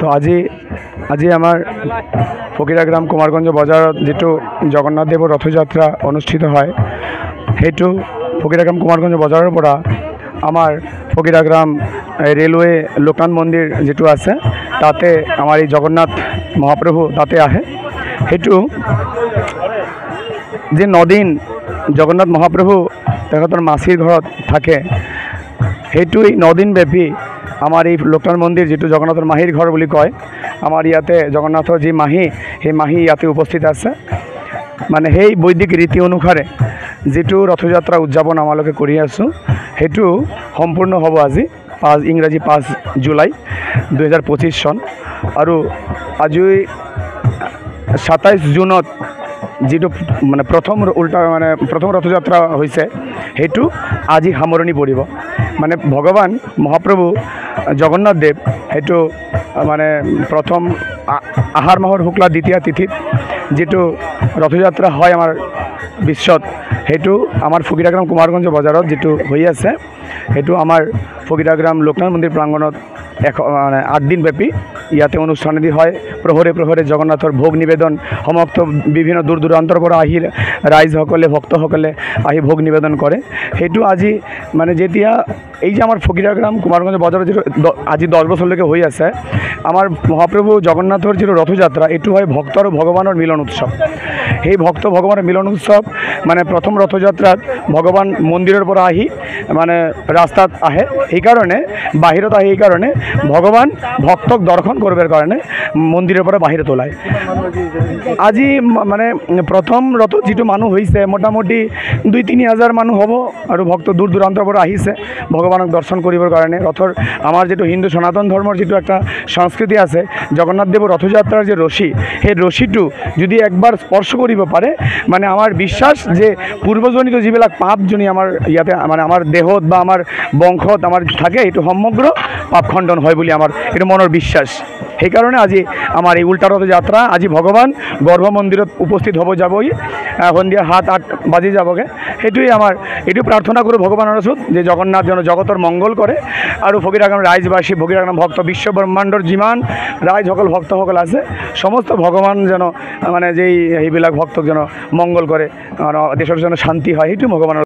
তো আজি আমাৰ ফকিৰাগ্ৰাম কুমাৰগঞ্জ বজাৰত যেটো জগন্নাথ দেৱৰ ৰথযাত্ৰা অনুষ্ঠিত হয় সেইটো ফকিৰাগ্ৰাম কুমাৰগঞ্জ বজাৰৰ পৰা আমাৰ ফকিৰাগ্ৰাম ৰেলৱে লোকনাথ মন্দিৰ যেটো আছে তাতে আমাৰ এই জগন্নাথ মহাপ্ৰভু তাতে আহে সেইটো যে 9 দিন জগন্নাথ মহাপ্ৰভু তেখেতৰ মাসিৰ ঘৰত থাকে সেইটো 9 দিন ব্যাপী আমাৰ এই লোকনাথ মন্দিৰ যেটো জগন্নাথৰ মাহিৰ ঘৰ বুলি কয় আমাৰ ইয়াতে জগন্নাথৰ যি মাহি সেই মাহি ইয়াতে উপস্থিত আছে মানে সেই বৈদিক ৰীতি অনুসাৰে যেটো ৰথযাত্ৰা উদযাপন আমালোকে কৰি আছো সেইটো সম্পূৰ্ণ হ'ব আজি ইংৰাজী 5 জুলাই 2025 সন আৰু আজি 27 জুনত যেটো মানে প্ৰথম ৰথযাত্ৰা হৈছে সেইটো আজি সামৰণি পৰিব মানে ভগৱান মহাপ্ৰভু জগন্নাথ দেৱ সেইটো মানে প্ৰথম আহাৰ মাহৰ শুক্লা দ্বিতীয়া তিথিত যেটো ৰথযাত্ৰা হয় আমাৰ বিশ্বত সেইটো আমাৰ ফকিৰাগ্ৰাম কুমাৰগঞ্জ বজাৰত যেটো হৈ আছে সেইটো আমাৰ ফকিৰাগ্ৰাম লোকনাথ মন্দিৰ প্ৰাংগণত 8 দিন ব্যাপী ইয়াতে অনুষ্ঠানদি হয় প্ৰহৰে প্ৰহৰে জগন্নাথৰ ভোগ নিবেদন সমস্ত বিভিন্ন দূৰ দূৰান্তৰ পৰা আহি ৰাইজসকলে ভক্তসকলে আহি ভোগ নিবেদন কৰে সেইটো আজি মানে যেতিয়া এই যে আমাৰ ফকিৰাগ্ৰাম কুমাৰগঞ্জ বজাৰত যেটো আজি 10 বছৰলৈকে হৈ আছে আমাৰ মহাপ্ৰভু জগন্নাথৰ যেটো ৰথযাত্ৰা এটো হয় ভক্ত আৰু ভগৱানৰ মিলন উৎসৱ সেই ভক্ত ভগৱানৰ মিলন উৎসৱ মানে প্ৰথম ৰথযাত্ৰাত ভগৱান মন্দিৰৰ পৰা আহি মানে ৰাস্তাত আহে এই কাৰণে বাহিৰত আহে এই কাৰণে ভগৱান ভক্তক দৰ্শন কৰিবৰ কাৰণে মন্দিৰৰ পৰা বাহিৰত ওলায় আজি মানে প্ৰথম ৰথ যেটো মানুহ হৈছে মোটামুটি 2-3 হাজাৰ মানুহ হ'ব আৰু ভক্ত দূৰ দূৰান্তৰ পৰা আহিছে ভগৱানক দৰ্শন কৰিবৰ কাৰণে ৰথৰ আমাৰ যেটো হিন্দু সনাতন ধৰ্মৰ যেটো একটা সংস্কৃতি আছে জগন্নাথ দেৱৰ ৰথযাত্ৰাৰ যে ৰশি সেই ৰশিটো যদি একবাৰ স্পৰ্শ কৰিব পাৰে মানে আমাৰ বিশ্বাস যে পূৰ্বজনিত যিবিলাক পাপজনি আমাৰ ইয়াতে মানে আমাৰ দেহত বা আমাৰ বংশত আমাৰ থাকে এইটো সমগ্ৰ পাপ খণ্ডন হয় বুলি আমাৰ এটো মনৰ বিশ্বাস সেই কাৰণে আজি আমাৰ এই উল্টা ৰথযাত্ৰা আজি ভগৱান গৰ্ভ মন্দিৰত উপস্থিত হ'ব যাবই সন্ধিয়া 7-8 বাজি যাবগে সেইটোই আমাৰ এটো প্ৰাৰ্থনা কৰো ভগৱানৰ ওচৰত যে জগন্নাথ যেন জগতৰ মংগল কৰে আৰু ফকিৰাগ্ৰাম ৰাইজবাসী ফকিৰাগ্ৰাম ভক্ত বিশ্ব ব্ৰহ্মাণ্ডৰ যিমান ৰাইজসকল ভক্তসকল আছে সমস্ত ভগৱান যেন মানে যেই এইবিলাক ভক্তক যেন মংগল কৰে আৰু দেশৰ যেন শান্তি হয় সেইটো ভগৱানৰ